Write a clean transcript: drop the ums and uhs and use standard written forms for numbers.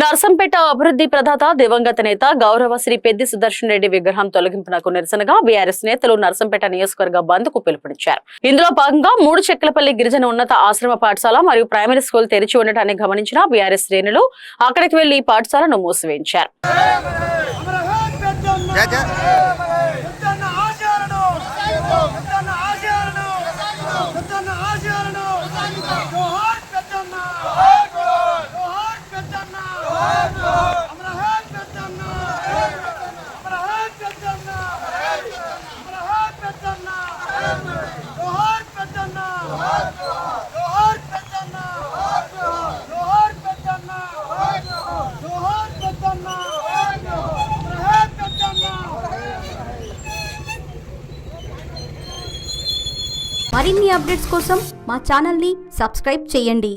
నర్సంపేట అభివృద్ధి ప్రదాత దివంగత నేత గౌరవ శ్రీ పెద్ది సుదర్శన్ రెడ్డి విగ్రహం తొలగింపునకు నిరసనగా బీఆర్ఎస్ నేతలు నర్సంపేట నియోజకవర్గ బంద్ కు పిలుపునిచ్చారు. ఇందులో భాగంగా 3 చెక్కలపల్లి గిరిజన ఉన్నత ఆశ్రమ పాఠశాల మరియు ప్రైమరీ స్కూల్ తెరిచి ఉండటాన్ని గమనించిన బీఆర్ఎస్ శ్రేణులు అక్కడికి వెళ్లి పాఠశాలను మూసివేయించారు. మరిన్ని అప్డేట్స్ కోసం మా ఛానల్ని సబ్స్క్రైబ్ చేయండి.